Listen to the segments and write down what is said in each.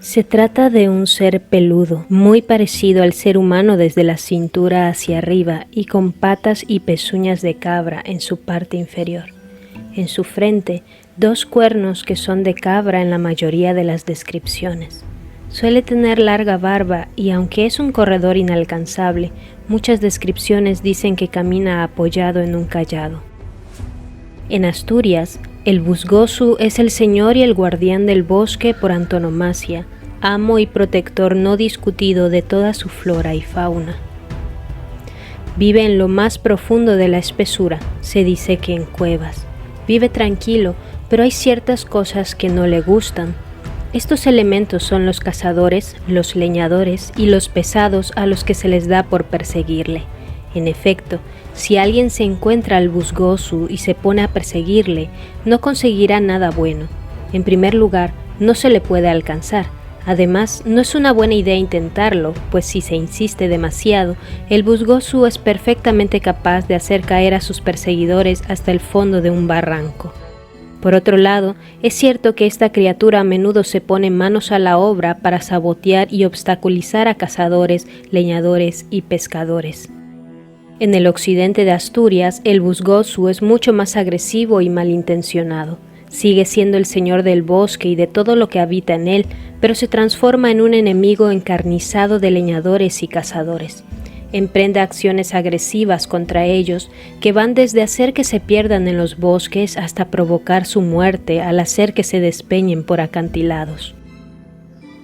Se trata de un ser peludo, muy parecido al ser humano desde la cintura hacia arriba y con patas y pezuñas de cabra en su parte inferior. En su frente, 2 cuernos que son de cabra en la mayoría de las descripciones. Suele tener larga barba y aunque es un corredor inalcanzable, muchas descripciones dicen que camina apoyado en un cayado. En Asturias, el busgosu es el señor y el guardián del bosque por antonomasia, amo y protector no discutido de toda su flora y fauna. Vive en lo más profundo de la espesura, se dice que en cuevas. Vive tranquilo, pero hay ciertas cosas que no le gustan. Estos elementos son los cazadores, los leñadores y los pesados a los que se les da por perseguirle. En efecto, si alguien se encuentra al busgosu y se pone a perseguirle, no conseguirá nada bueno. En primer lugar, no se le puede alcanzar. Además, no es una buena idea intentarlo, pues si se insiste demasiado, el busgosu es perfectamente capaz de hacer caer a sus perseguidores hasta el fondo de un barranco. Por otro lado, es cierto que esta criatura a menudo se pone manos a la obra para sabotear y obstaculizar a cazadores, leñadores y pescadores. En el occidente de Asturias, el busgosu es mucho más agresivo y malintencionado. Sigue siendo el señor del bosque y de todo lo que habita en él, pero se transforma en un enemigo encarnizado de leñadores y cazadores. Emprende acciones agresivas contra ellos que van desde hacer que se pierdan en los bosques hasta provocar su muerte al hacer que se despeñen por acantilados.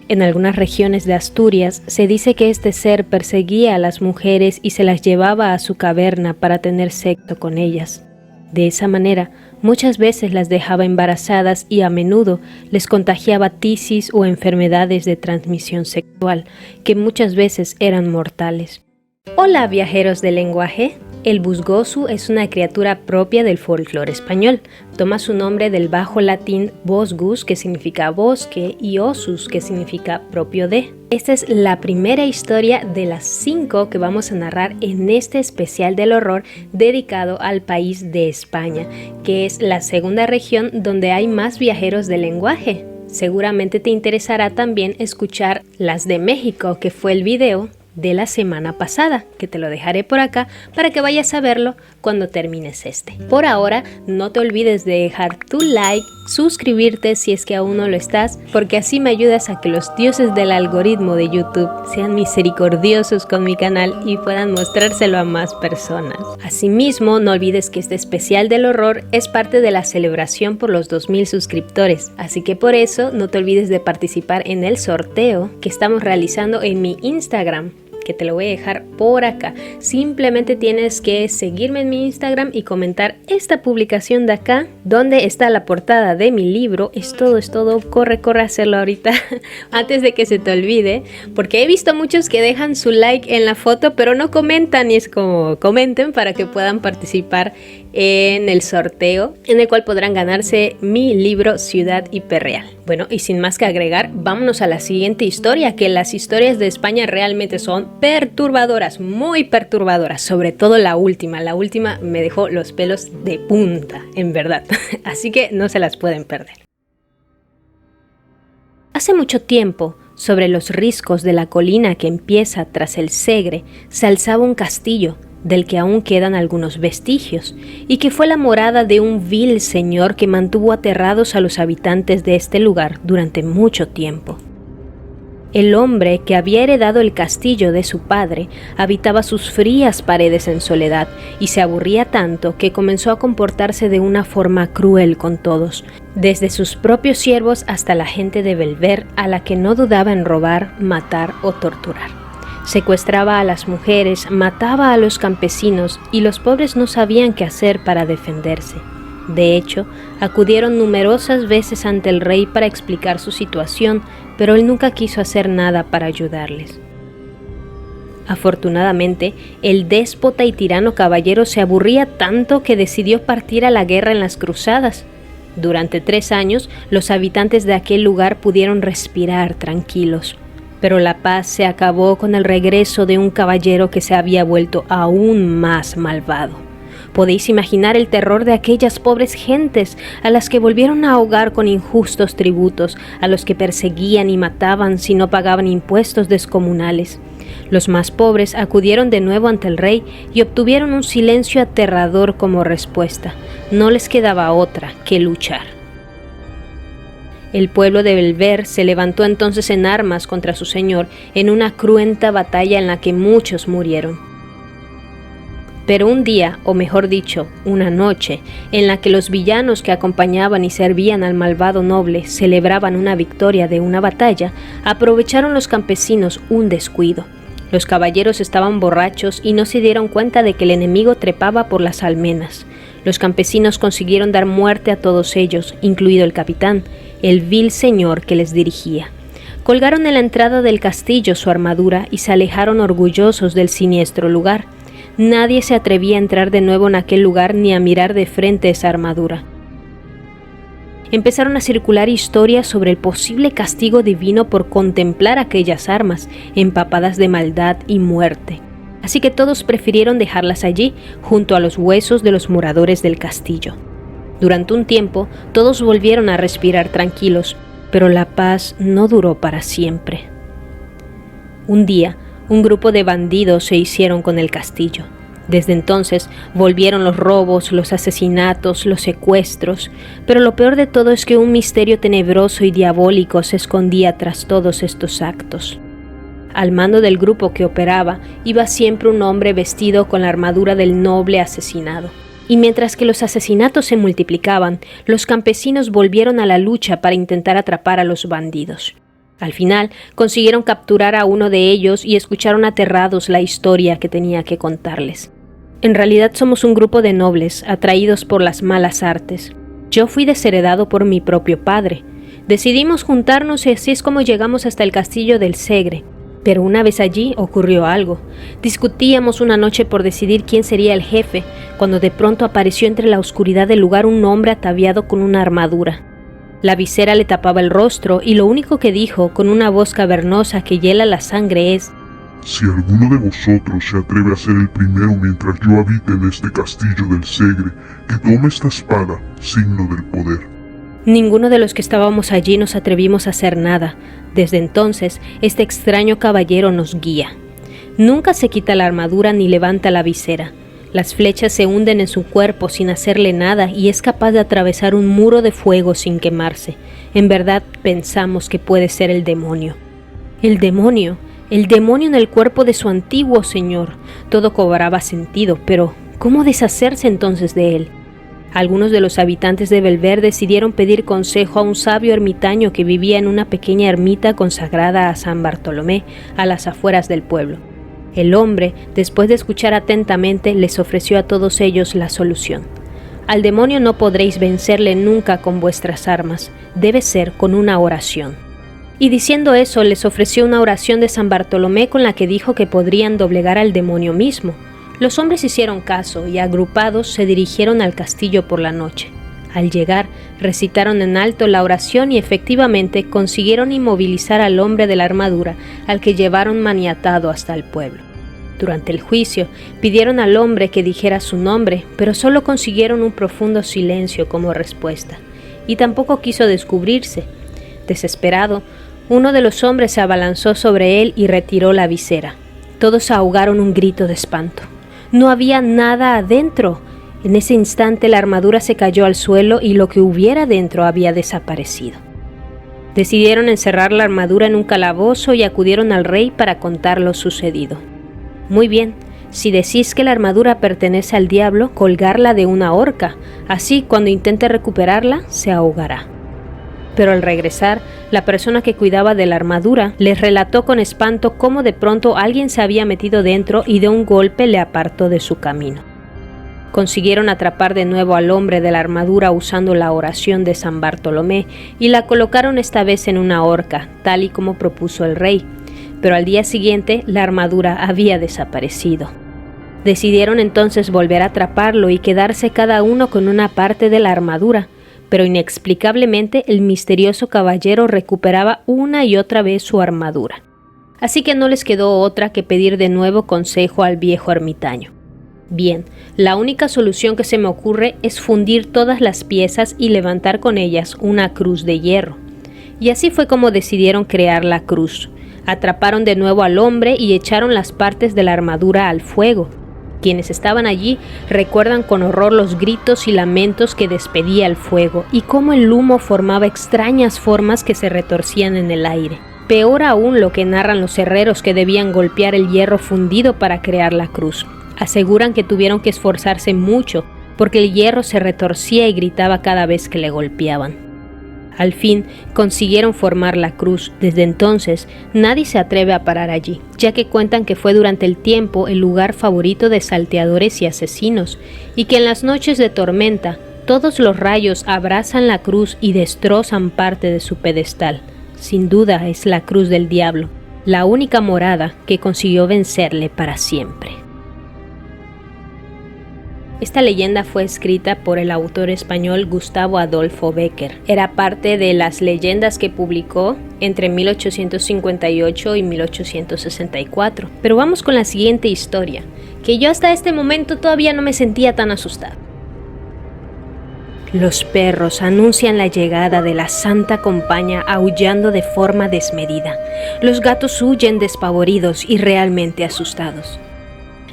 En algunas regiones de Asturias se dice que este ser perseguía a las mujeres y se las llevaba a su caverna para tener sexo con ellas. De esa manera, muchas veces las dejaba embarazadas y a menudo les contagiaba tisis o enfermedades de transmisión sexual, que muchas veces eran mortales. Hola viajeros del lenguaje, el busgosu es una criatura propia del folclore español. Toma su nombre del bajo latín bosgus, que significa bosque, y osus, que significa propio de. Esta es la primera historia de las 5 que vamos a narrar en este especial del horror dedicado al país de España, que es la segunda región donde hay más viajeros del lenguaje. Seguramente te interesará también escuchar las de México, que fue el video de la semana pasada, que te lo dejaré por acá para que vayas a verlo cuando termines este. Por ahora, no te olvides de dejar tu like, suscribirte si es que aún no lo estás, porque así me ayudas a que los dioses del algoritmo de YouTube sean misericordiosos con mi canal y puedan mostrárselo a más personas. Asimismo, no olvides que este especial del horror es parte de la celebración por los 2000 suscriptores, así que por eso no te olvides de participar en el sorteo que estamos realizando en mi Instagram, que te lo voy a dejar por acá. Simplemente tienes que seguirme en mi Instagram y comentar esta publicación de acá, donde está la portada de mi libro. Es todo, corre a hacerlo ahorita, antes de que se te olvide, porque he visto muchos que dejan su like en la foto, pero no comentan, y es como, comenten para que puedan participar en el sorteo, en el cual podrán ganarse mi libro Ciudad Hiperreal. Bueno, y sin más que agregar, vámonos a la siguiente historia, que las historias de España realmente son perturbadoras, muy perturbadoras, sobre todo la última me dejó los pelos de punta, en verdad, así que no se las pueden perder. Hace mucho tiempo, sobre los riscos de la colina que empieza tras el Segre, se alzaba un castillo, del que aún quedan algunos vestigios, y que fue la morada de un vil señor que mantuvo aterrados a los habitantes de este lugar durante mucho tiempo. El hombre que había heredado el castillo de su padre habitaba sus frías paredes en soledad y se aburría tanto que comenzó a comportarse de una forma cruel con todos, desde sus propios siervos hasta la gente de Belver, a la que no dudaba en robar, matar o torturar. Secuestraba a las mujeres, mataba a los campesinos y los pobres no sabían qué hacer para defenderse. De hecho, acudieron numerosas veces ante el rey para explicar su situación, pero él nunca quiso hacer nada para ayudarles. Afortunadamente, el déspota y tirano caballero se aburría tanto que decidió partir a la guerra en las cruzadas. Durante 3 años, los habitantes de aquel lugar pudieron respirar tranquilos. Pero la paz se acabó con el regreso de un caballero que se había vuelto aún más malvado. Podéis imaginar el terror de aquellas pobres gentes a las que volvieron a ahogar con injustos tributos, a los que perseguían y mataban si no pagaban impuestos descomunales. Los más pobres acudieron de nuevo ante el rey y obtuvieron un silencio aterrador como respuesta. No les quedaba otra que luchar. El pueblo de Belver se levantó entonces en armas contra su señor en una cruenta batalla en la que muchos murieron. Pero un día, o mejor dicho, una noche, en la que los villanos que acompañaban y servían al malvado noble celebraban una victoria de una batalla, aprovecharon los campesinos un descuido. Los caballeros estaban borrachos y no se dieron cuenta de que el enemigo trepaba por las almenas. Los campesinos consiguieron dar muerte a todos ellos, incluido el capitán, el vil señor que les dirigía. Colgaron en la entrada del castillo su armadura y se alejaron orgullosos del siniestro lugar. Nadie se atrevía a entrar de nuevo en aquel lugar ni a mirar de frente esa armadura. Empezaron a circular historias sobre el posible castigo divino por contemplar aquellas armas, empapadas de maldad y muerte. Así que todos prefirieron dejarlas allí, junto a los huesos de los moradores del castillo. Durante un tiempo, todos volvieron a respirar tranquilos, pero la paz no duró para siempre. Un día, un grupo de bandidos se hicieron con el castillo. Desde entonces volvieron los robos, los asesinatos, los secuestros, pero lo peor de todo es que un misterio tenebroso y diabólico se escondía tras todos estos actos. Al mando del grupo que operaba iba siempre un hombre vestido con la armadura del noble asesinado. Y mientras que los asesinatos se multiplicaban, los campesinos volvieron a la lucha para intentar atrapar a los bandidos. Al final, consiguieron capturar a uno de ellos y escucharon aterrados la historia que tenía que contarles. En realidad somos un grupo de nobles, atraídos por las malas artes. Yo fui desheredado por mi propio padre. Decidimos juntarnos y así es como llegamos hasta el castillo del Segre. Pero una vez allí ocurrió algo. Discutíamos una noche por decidir quién sería el jefe, cuando de pronto apareció entre la oscuridad del lugar un hombre ataviado con una armadura. La visera le tapaba el rostro y lo único que dijo, con una voz cavernosa que hiela la sangre, es: Si alguno de vosotros se atreve a ser el primero mientras yo habite en este castillo del Segre, que tome esta espada, signo del poder. Ninguno de los que estábamos allí nos atrevimos a hacer nada. Desde entonces, este extraño caballero nos guía. Nunca se quita la armadura ni levanta la visera. Las flechas se hunden en su cuerpo sin hacerle nada y es capaz de atravesar un muro de fuego sin quemarse. En verdad pensamos que puede ser el demonio. El demonio en el cuerpo de su antiguo señor. Todo cobraba sentido, pero ¿cómo deshacerse entonces de él? Algunos de los habitantes de Belver decidieron pedir consejo a un sabio ermitaño que vivía en una pequeña ermita consagrada a San Bartolomé, a las afueras del pueblo. El hombre, después de escuchar atentamente, les ofreció a todos ellos la solución. Al demonio no podréis vencerle nunca con vuestras armas, debe ser con una oración. Y diciendo eso, les ofreció una oración de San Bartolomé con la que dijo que podrían doblegar al demonio mismo. Los hombres hicieron caso y agrupados se dirigieron al castillo por la noche. Al llegar, recitaron en alto la oración y efectivamente consiguieron inmovilizar al hombre de la armadura, al que llevaron maniatado hasta el pueblo. Durante el juicio, pidieron al hombre que dijera su nombre, pero solo consiguieron un profundo silencio como respuesta, y tampoco quiso descubrirse. Desesperado, uno de los hombres se abalanzó sobre él y retiró la visera. Todos ahogaron un grito de espanto. No había nada adentro. En ese instante la armadura se cayó al suelo y lo que hubiera dentro había desaparecido. Decidieron encerrar la armadura en un calabozo y acudieron al rey para contar lo sucedido. Muy bien, si decís que la armadura pertenece al diablo, colgarla de una horca, así cuando intente recuperarla se ahogará. Pero al regresar, la persona que cuidaba de la armadura les relató con espanto cómo de pronto alguien se había metido dentro y de un golpe le apartó de su camino. Consiguieron atrapar de nuevo al hombre de la armadura usando la oración de San Bartolomé y la colocaron esta vez en una horca, tal y como propuso el rey. Pero al día siguiente la armadura había desaparecido. Decidieron entonces volver a atraparlo y quedarse cada uno con una parte de la armadura. Pero inexplicablemente el misterioso caballero recuperaba una y otra vez su armadura. Así que no les quedó otra que pedir de nuevo consejo al viejo ermitaño. Bien, la única solución que se me ocurre es fundir todas las piezas y levantar con ellas una cruz de hierro. Y así fue como decidieron crear la cruz. Atraparon de nuevo al hombre y echaron las partes de la armadura al fuego. Quienes estaban allí recuerdan con horror los gritos y lamentos que despedía el fuego y cómo el humo formaba extrañas formas que se retorcían en el aire. Peor aún lo que narran los herreros que debían golpear el hierro fundido para crear la cruz. Aseguran que tuvieron que esforzarse mucho porque el hierro se retorcía y gritaba cada vez que le golpeaban. Al fin consiguieron formar la cruz. Desde entonces nadie se atreve a parar allí, ya que cuentan que fue durante el tiempo el lugar favorito de salteadores y asesinos, y que en las noches de tormenta todos los rayos abrazan la cruz y destrozan parte de su pedestal. Sin duda es la cruz del diablo, la única morada que consiguió vencerle para siempre. Esta leyenda fue escrita por el autor español Gustavo Adolfo Bécquer. Era parte de las leyendas que publicó entre 1858 y 1864. Pero vamos con la siguiente historia, que yo hasta este momento todavía no me sentía tan asustada. Los perros anuncian la llegada de la Santa Compaña aullando de forma desmedida. Los gatos huyen despavoridos y realmente asustados.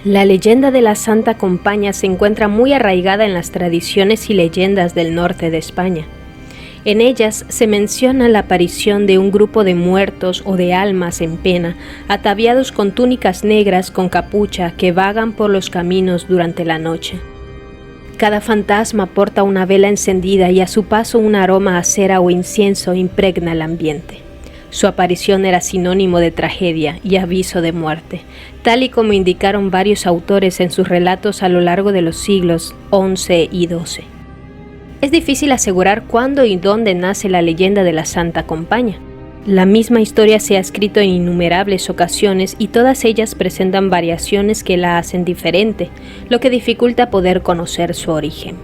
La leyenda de la Santa Compaña se encuentra muy arraigada en las tradiciones y leyendas del norte de España. En ellas se menciona la aparición de un grupo de muertos o de almas en pena, ataviados con túnicas negras con capucha que vagan por los caminos durante la noche. Cada fantasma porta una vela encendida y a su paso un aroma a cera o incienso impregna el ambiente. Su aparición era sinónimo de tragedia y aviso de muerte, tal y como indicaron varios autores en sus relatos a lo largo de los siglos XI y XII. Es difícil asegurar cuándo y dónde nace la leyenda de la Santa Compaña. La misma historia se ha escrito en innumerables ocasiones y todas ellas presentan variaciones que la hacen diferente, lo que dificulta poder conocer su origen.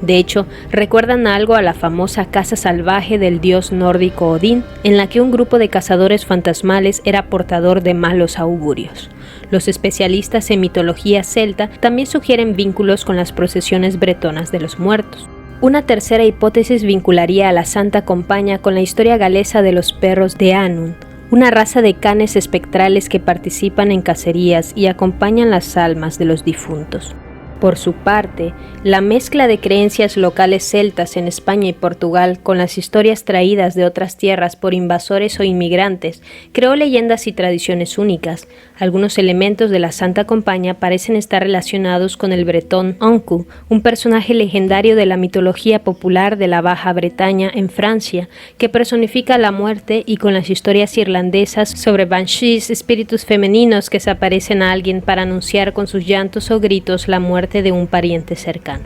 De hecho, recuerdan algo a la famosa casa salvaje del dios nórdico Odín, en la que un grupo de cazadores fantasmales era portador de malos augurios. Los especialistas en mitología celta también sugieren vínculos con las procesiones bretonas de los muertos. Una tercera hipótesis vincularía a la Santa Compaña con la historia galesa de los perros de Annwn, una raza de canes espectrales que participan en cacerías y acompañan las almas de los difuntos. Por su parte, la mezcla de creencias locales celtas en España y Portugal con las historias traídas de otras tierras por invasores o inmigrantes creó leyendas y tradiciones únicas. Algunos elementos de la Santa Compaña parecen estar relacionados con el bretón Ankou, un personaje legendario de la mitología popular de la Baja Bretaña en Francia, que personifica la muerte, y con las historias irlandesas sobre banshees, espíritus femeninos que se aparecen a alguien para anunciar con sus llantos o gritos la muerte de un pariente cercano.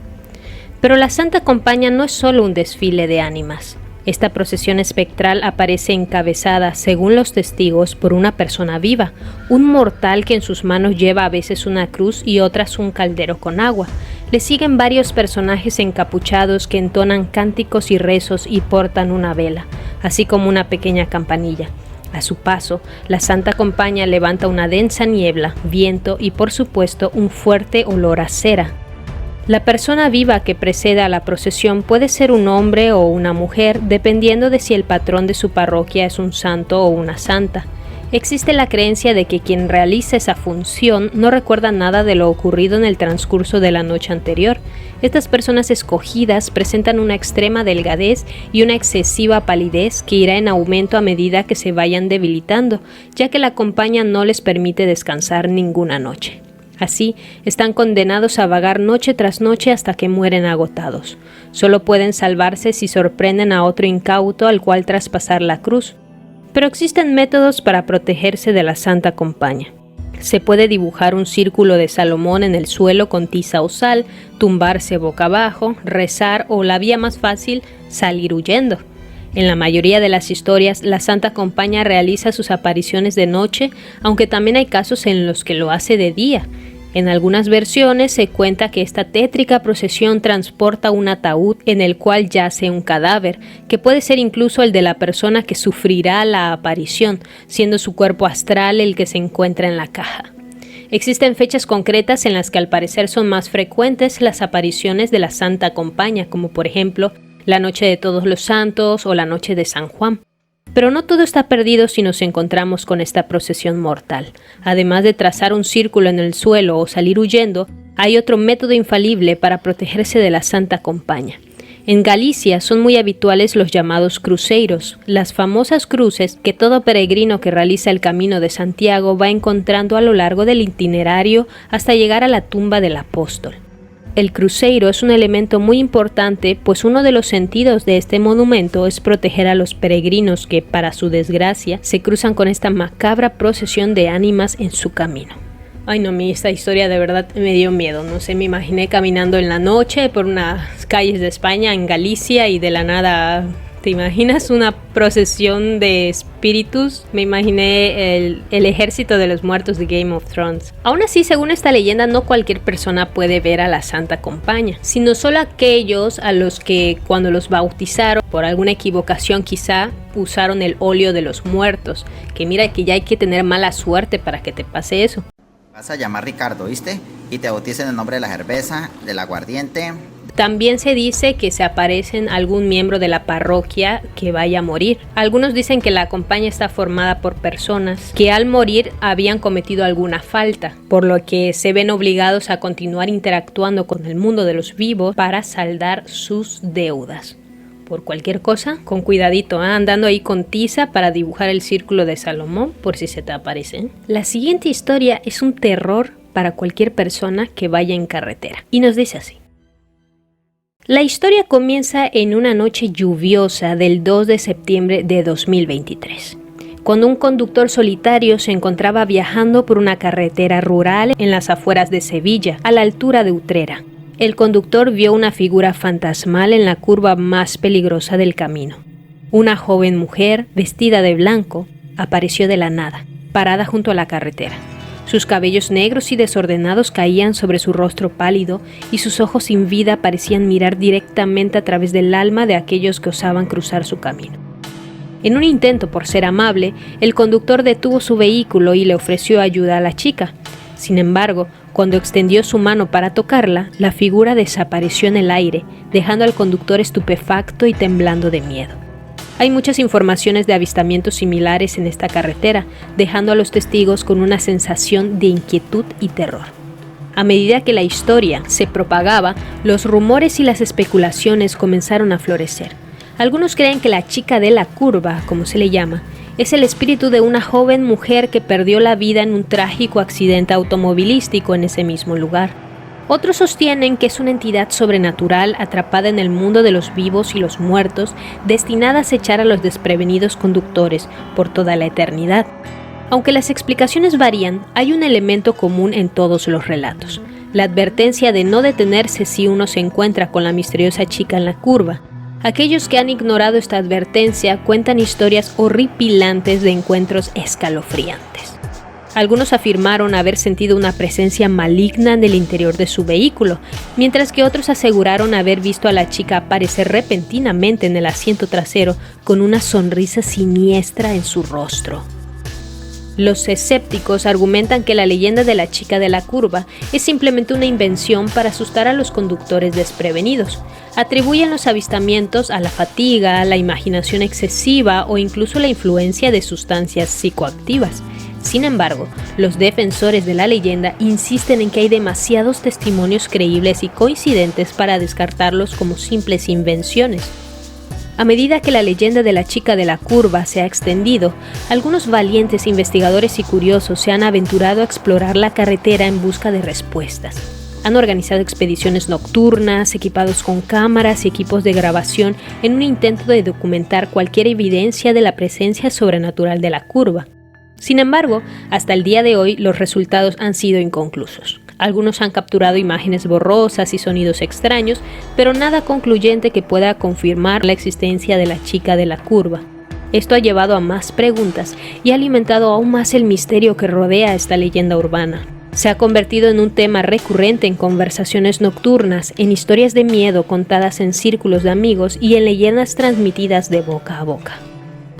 Pero la Santa Compaña no es solo un desfile de ánimas. Esta procesión espectral aparece encabezada, según los testigos, por una persona viva, un mortal que en sus manos lleva a veces una cruz y otras un caldero con agua. Le siguen varios personajes encapuchados que entonan cánticos y rezos y portan una vela, así como una pequeña campanilla. A su paso, la Santa Compaña levanta una densa niebla, viento y, por supuesto, un fuerte olor a cera. La persona viva que precede a la procesión puede ser un hombre o una mujer, dependiendo de si el patrón de su parroquia es un santo o una santa. Existe la creencia de que quien realiza esa función no recuerda nada de lo ocurrido en el transcurso de la noche anterior. Estas personas escogidas presentan una extrema delgadez y una excesiva palidez que irá en aumento a medida que se vayan debilitando, ya que la compañía no les permite descansar ninguna noche. Así, están condenados a vagar noche tras noche hasta que mueren agotados. Solo pueden salvarse si sorprenden a otro incauto al cual traspasar la cruz. Pero existen métodos para protegerse de la Santa Compaña. Se puede dibujar un círculo de Salomón en el suelo con tiza o sal, tumbarse boca abajo, rezar o, la vía más fácil, salir huyendo. En la mayoría de las historias, la Santa Compaña realiza sus apariciones de noche, aunque también hay casos en los que lo hace de día. En algunas versiones se cuenta que esta tétrica procesión transporta un ataúd en el cual yace un cadáver, que puede ser incluso el de la persona que sufrirá la aparición, siendo su cuerpo astral el que se encuentra en la caja. Existen fechas concretas en las que al parecer son más frecuentes las apariciones de la Santa Compaña, como por ejemplo la Noche de Todos los Santos o la Noche de San Juan. Pero no todo está perdido si nos encontramos con esta procesión mortal. Además de trazar un círculo en el suelo o salir huyendo, hay otro método infalible para protegerse de la Santa Compaña. En Galicia son muy habituales los llamados cruceiros, las famosas cruces que todo peregrino que realiza el Camino de Santiago va encontrando a lo largo del itinerario hasta llegar a la tumba del apóstol. El cruceiro es un elemento muy importante, pues uno de los sentidos de este monumento es proteger a los peregrinos que, para su desgracia, se cruzan con esta macabra procesión de ánimas en su camino. Ay no, esta historia de verdad me dio miedo, no sé, me imaginé caminando en la noche por unas calles de España, en Galicia, y de la nada, ¿te imaginas una procesión de espíritus? Me imaginé el ejército de los muertos de Game of Thrones. Aún así, según esta leyenda, no cualquier persona puede ver a la Santa Compaña, sino solo aquellos a los que cuando los bautizaron, por alguna equivocación quizá, usaron el óleo de los muertos, que mira que ya hay que tener mala suerte para que te pase eso. Vas a llamar Ricardo, ¿viste? Y te bautizan en el nombre de la cerveza, del aguardiente. También se dice que se aparece algún miembro de la parroquia que vaya a morir. Algunos dicen que la compañía está formada por personas que al morir habían cometido alguna falta, por lo que se ven obligados a continuar interactuando con el mundo de los vivos para saldar sus deudas. Por cualquier cosa, con cuidadito, andando ahí con tiza para dibujar el círculo de Salomón por si se te aparecen. La siguiente historia es un terror para cualquier persona que vaya en carretera. Y nos dice así. La historia comienza en una noche lluviosa del 2 de septiembre de 2023, cuando un conductor solitario se encontraba viajando por una carretera rural en las afueras de Sevilla, a la altura de Utrera. El conductor vio una figura fantasmal en la curva más peligrosa del camino. Una joven mujer, vestida de blanco, apareció de la nada, parada junto a la carretera. Sus cabellos negros y desordenados caían sobre su rostro pálido y sus ojos sin vida parecían mirar directamente a través del alma de aquellos que osaban cruzar su camino. En un intento por ser amable, el conductor detuvo su vehículo y le ofreció ayuda a la chica. Sin embargo, cuando extendió su mano para tocarla, la figura desapareció en el aire, dejando al conductor estupefacto y temblando de miedo. Hay muchas informaciones de avistamientos similares en esta carretera, dejando a los testigos con una sensación de inquietud y terror. A medida que la historia se propagaba, los rumores y las especulaciones comenzaron a florecer. Algunos creen que la chica de la curva, como se le llama, es el espíritu de una joven mujer que perdió la vida en un trágico accidente automovilístico en ese mismo lugar. Otros sostienen que es una entidad sobrenatural atrapada en el mundo de los vivos y los muertos, destinada a acechar a los desprevenidos conductores por toda la eternidad. Aunque las explicaciones varían, hay un elemento común en todos los relatos: la advertencia de no detenerse si uno se encuentra con la misteriosa chica en la curva. Aquellos que han ignorado esta advertencia cuentan historias horripilantes de encuentros escalofriantes. Algunos afirmaron haber sentido una presencia maligna en el interior de su vehículo, mientras que otros aseguraron haber visto a la chica aparecer repentinamente en el asiento trasero con una sonrisa siniestra en su rostro. Los escépticos argumentan que la leyenda de la chica de la curva es simplemente una invención para asustar a los conductores desprevenidos. Atribuyen los avistamientos a la fatiga, la imaginación excesiva o incluso la influencia de sustancias psicoactivas. Sin embargo, los defensores de la leyenda insisten en que hay demasiados testimonios creíbles y coincidentes para descartarlos como simples invenciones. A medida que la leyenda de la chica de la curva se ha extendido, algunos valientes investigadores y curiosos se han aventurado a explorar la carretera en busca de respuestas. Han organizado expediciones nocturnas, equipados con cámaras y equipos de grabación en un intento de documentar cualquier evidencia de la presencia sobrenatural de la curva. Sin embargo, hasta el día de hoy los resultados han sido inconclusos. Algunos han capturado imágenes borrosas y sonidos extraños, pero nada concluyente que pueda confirmar la existencia de la chica de la curva. Esto ha llevado a más preguntas y ha alimentado aún más el misterio que rodea esta leyenda urbana. Se ha convertido en un tema recurrente en conversaciones nocturnas, en historias de miedo contadas en círculos de amigos y en leyendas transmitidas de boca a boca.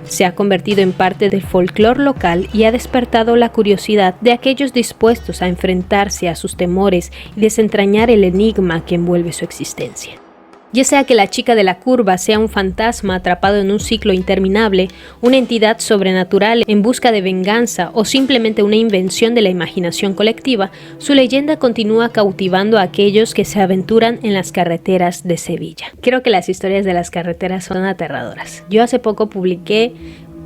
Se ha convertido en parte del folclore local y ha despertado la curiosidad de aquellos dispuestos a enfrentarse a sus temores y desentrañar el enigma que envuelve su existencia. Ya sea que la chica de la curva sea un fantasma atrapado en un ciclo interminable, una entidad sobrenatural en busca de venganza o simplemente una invención de la imaginación colectiva, su leyenda continúa cautivando a aquellos que se aventuran en las carreteras de Sevilla. Creo que las historias de las carreteras son aterradoras. Yo hace poco publiqué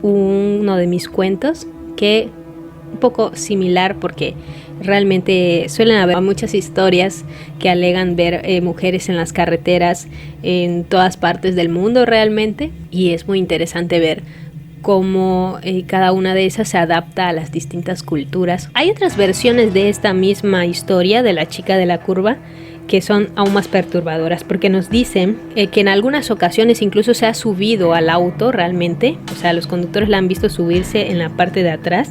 uno de mis cuentos que un poco similar porque realmente suelen haber muchas historias que alegan ver mujeres en las carreteras en todas partes del mundo realmente, y es muy interesante ver cómo cada una de esas se adapta a las distintas culturas. Hay otras versiones de esta misma historia de la chica de la curva que son aún más perturbadoras, porque nos dicen que en algunas ocasiones incluso se ha subido al auto realmente, o sea, los conductores la han visto subirse en la parte de atrás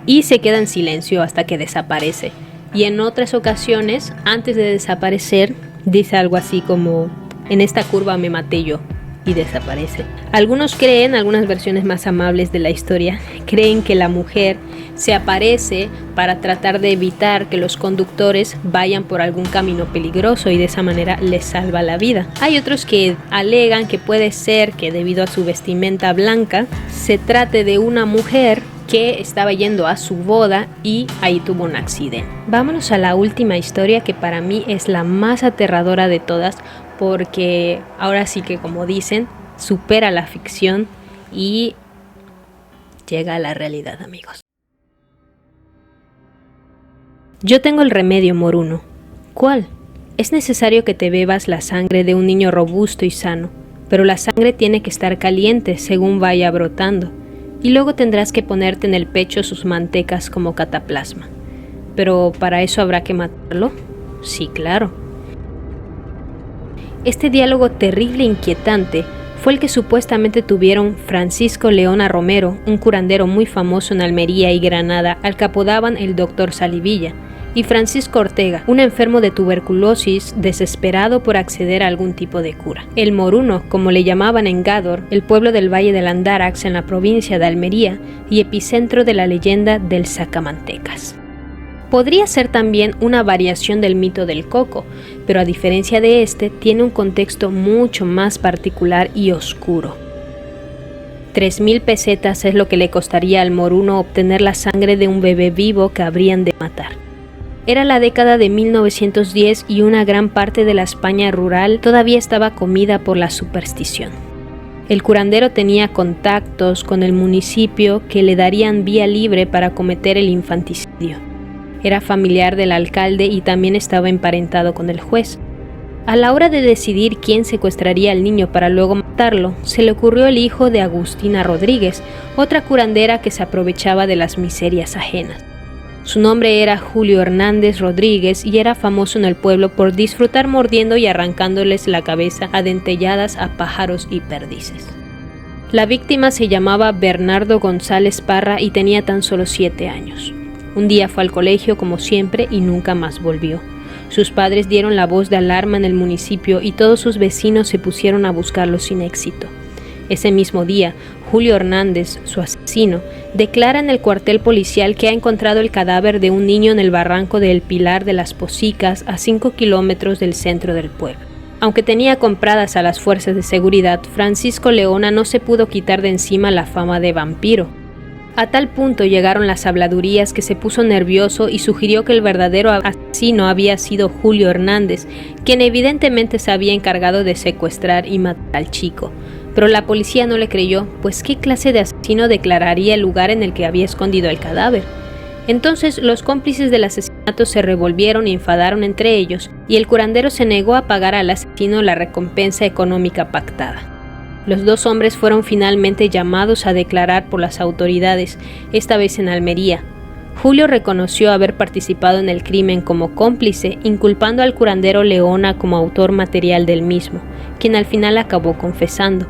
y se queda en silencio hasta que desaparece. Y en otras ocasiones, antes de desaparecer, dice algo así como: en esta curva me maté yo, y desaparece. Algunos creen, algunas versiones más amables de la historia, creen que la mujer se aparece para tratar de evitar que los conductores vayan por algún camino peligroso y de esa manera les salva la vida. Hay otros que alegan que puede ser que debido a su vestimenta blanca se trate de una mujer que estaba yendo a su boda y ahí tuvo un accidente. Vámonos a la última historia, que para mí es la más aterradora de todas, porque ahora sí que, como dicen, supera la ficción y llega a la realidad, amigos. Yo tengo el remedio, Moruno. ¿Cuál? Es necesario que te bebas la sangre de un niño robusto y sano, pero la sangre tiene que estar caliente según vaya brotando, y luego tendrás que ponerte en el pecho sus mantecas como cataplasma. ¿Pero para eso habrá que matarlo? Sí, claro. Este diálogo terrible e inquietante fue el que supuestamente tuvieron Francisco Leona Romero, un curandero muy famoso en Almería y Granada, al que apodaban el Dr. Salivilla, y Francisco Ortega, un enfermo de tuberculosis desesperado por acceder a algún tipo de cura. El Moruno, como le llamaban en Gádor, el pueblo del Valle del Andarax en la provincia de Almería y epicentro de la leyenda del sacamantecas. Podría ser también una variación del mito del coco, pero a diferencia de este, tiene un contexto mucho más particular y oscuro. 3,000 pesetas es lo que le costaría al Moruno obtener la sangre de un bebé vivo que habrían de matar. Era la década de 1910 y una gran parte de la España rural todavía estaba comida por la superstición. El curandero tenía contactos con el municipio que le darían vía libre para cometer el infanticidio. Era familiar del alcalde y también estaba emparentado con el juez. A la hora de decidir quién secuestraría al niño para luego matarlo, se le ocurrió el hijo de Agustina Rodríguez, otra curandera que se aprovechaba de las miserias ajenas. Su nombre era Julio Hernández Rodríguez y era famoso en el pueblo por disfrutar mordiendo y arrancándoles la cabeza a dentelladas a pájaros y perdices. La víctima se llamaba Bernardo González Parra y tenía tan solo 7 años. Un día fue al colegio como siempre y nunca más volvió. Sus padres dieron la voz de alarma en el municipio y todos sus vecinos se pusieron a buscarlo sin éxito. Ese mismo día, Julio Hernández, su asesino, declara en el cuartel policial que ha encontrado el cadáver de un niño en el barranco de El Pilar de las Posicas, a 5 kilómetros del centro del pueblo. Aunque tenía compradas a las fuerzas de seguridad, Francisco Leona no se pudo quitar de encima la fama de vampiro. A tal punto llegaron las habladurías que se puso nervioso y sugirió que el verdadero asesino había sido Julio Hernández, quien evidentemente se había encargado de secuestrar y matar al chico. Pero la policía no le creyó, pues ¿qué clase de asesino declararía el lugar en el que había escondido el cadáver? Entonces los cómplices del asesinato se revolvieron y enfadaron entre ellos, y el curandero se negó a pagar al asesino la recompensa económica pactada. Los dos hombres fueron finalmente llamados a declarar por las autoridades, esta vez en Almería. Julio reconoció haber participado en el crimen como cómplice, inculpando al curandero Leona como autor material del mismo, quien al final acabó confesando.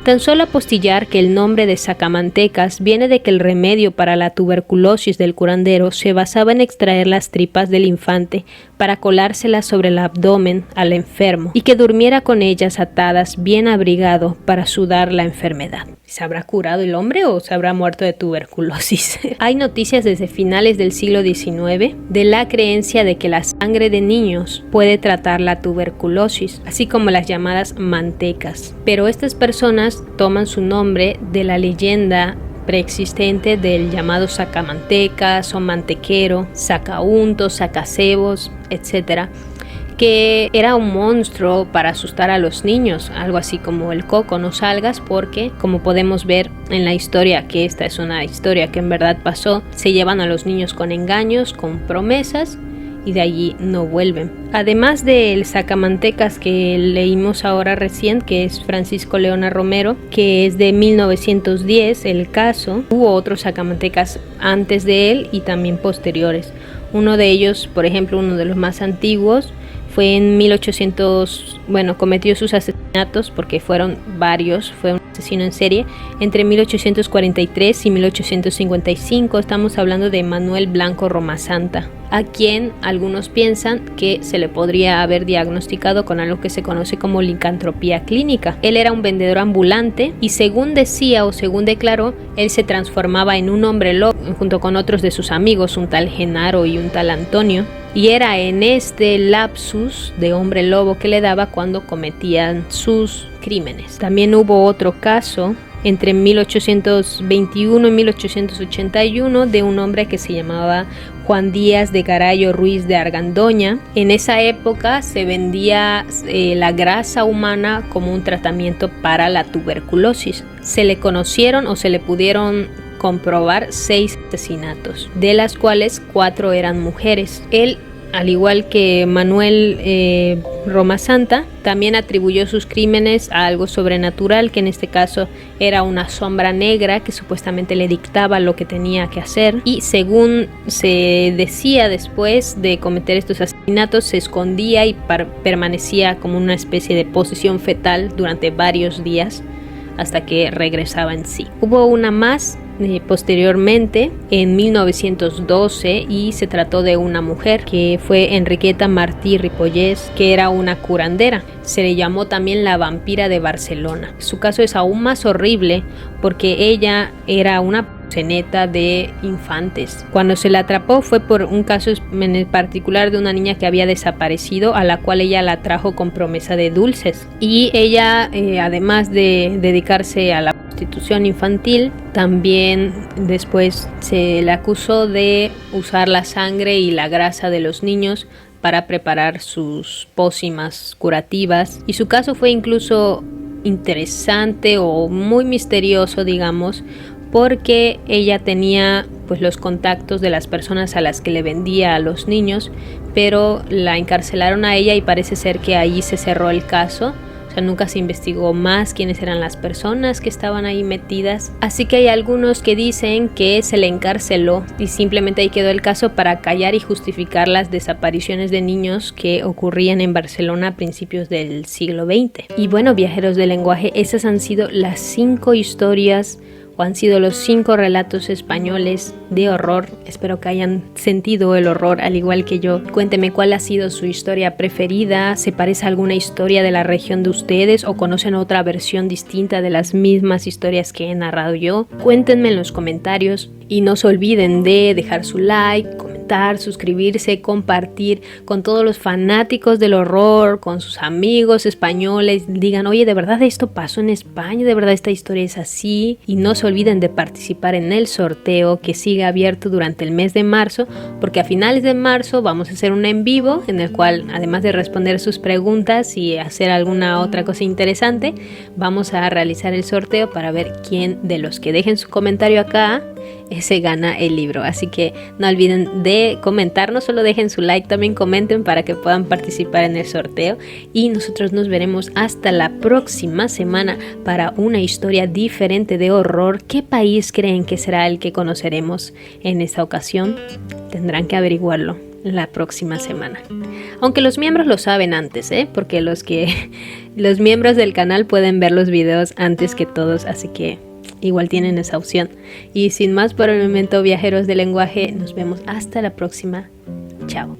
Tan solo apostillar que el nombre de sacamantecas viene de que el remedio para la tuberculosis del curandero se basaba en extraer las tripas del infante para colárselas sobre el abdomen al enfermo y que durmiera con ellas atadas bien abrigado para sudar la enfermedad. ¿Se habrá curado el hombre o se habrá muerto de tuberculosis? Hay noticias desde finales del siglo XIX de la creencia de que la sangre de niños puede tratar la tuberculosis, así como las llamadas mantecas. Pero estas personas toman su nombre de la leyenda preexistente del llamado sacamantecas o mantequero, sacauntos, sacacebos, etc., que era un monstruo para asustar a los niños, algo así como el coco, no salgas, porque como podemos ver en la historia, que esta es una historia que en verdad pasó, se llevan a los niños con engaños, con promesas, y de allí no vuelven. Además del sacamantecas que leímos ahora recién, que es Francisco Leona Romero, que es de 1910 el caso, hubo otros sacamantecas antes de él y también posteriores. Uno de ellos, por ejemplo, uno de los más antiguos, fue en 1800, cometió sus asesinatos porque fueron varios, fue un asesino en serie, entre 1843 y 1855, estamos hablando de Manuel Blanco Romasanta, a quien algunos piensan que se le podría haber diagnosticado con algo que se conoce como licantropía clínica. Él era un vendedor ambulante y según decía o según declaró, él se transformaba en un hombre lobo junto con otros de sus amigos, un tal Genaro y un tal Antonio. Y era en este lapsus de hombre lobo que le daba cuando cometían sus crímenes. También hubo otro caso entre 1821 y 1881 de un hombre que se llamaba Juan Díaz de Garayo Ruiz de Argandoña. En esa época se vendía la grasa humana como un tratamiento para la tuberculosis. Se le conocieron o se le pudieron comprobar 6 asesinatos, de las cuales 4 eran mujeres. Él, al igual que Manuel Romasanta, también atribuyó sus crímenes a algo sobrenatural, que en este caso era una sombra negra que supuestamente le dictaba lo que tenía que hacer, y según se decía, después de cometer estos asesinatos se escondía y permanecía como una especie de posesión fetal durante varios días hasta que regresaba en sí. Hubo una más posteriormente en 1912 y se trató de una mujer que fue Enriqueta Martí Ripollés, que era una curandera. Se le llamó también la vampira de Barcelona. Su caso es aún más horrible porque ella era una proxeneta de infantes. Cuando se la atrapó fue por un caso en particular de una niña que había desaparecido, a la cual ella la trajo con promesa de dulces, y ella además de dedicarse a la prostitución infantil, también después se le acusó de usar la sangre y la grasa de los niños para preparar sus pócimas curativas, y su caso fue incluso interesante o muy misterioso, digamos, porque ella tenía pues los contactos de las personas a las que le vendía a los niños, pero la encarcelaron a ella y parece ser que ahí se cerró el caso. O sea, nunca se investigó más quiénes eran las personas que estaban ahí metidas. Así que hay algunos que dicen que se le encarceló y simplemente ahí quedó el caso para callar y justificar las desapariciones de niños que ocurrían en Barcelona a principios del siglo XX. Y bueno, viajeros del lenguaje, esas han sido las 5 historias o han sido los 5 relatos españoles de horror. Espero que hayan sentido el horror al igual que yo. Cuéntenme cuál ha sido su historia preferida, se parece a alguna historia de la región de ustedes o conocen otra versión distinta de las mismas historias que he narrado yo. Cuéntenme en los comentarios y no se olviden de dejar su like, comentar, suscribirse, compartir con todos los fanáticos del horror, con sus amigos españoles. Digan, oye, ¿de verdad esto pasó en España? ¿De verdad esta historia es así? Y no se olviden de participar en el sorteo que sigue abierto durante el mes de marzo, porque a finales de marzo vamos a hacer un en vivo en el cual, además de responder sus preguntas y hacer alguna otra cosa interesante, vamos a realizar el sorteo para ver quién de los que dejen su comentario acá se gana el libro. Así que no olviden de comentar, no solo dejen su like, también comenten para que puedan participar en el sorteo, y nosotros nos veremos hasta la próxima semana para una historia diferente de horror. ¿Qué país creen que será el que conoceremos en esta ocasión? Tendrán que averiguarlo la próxima semana, aunque los miembros lo saben antes, porque los miembros del canal pueden ver los videos antes que todos, así que igual tienen esa opción. Y sin más por el momento, viajeros del lenguaje, nos vemos hasta la próxima. Chao.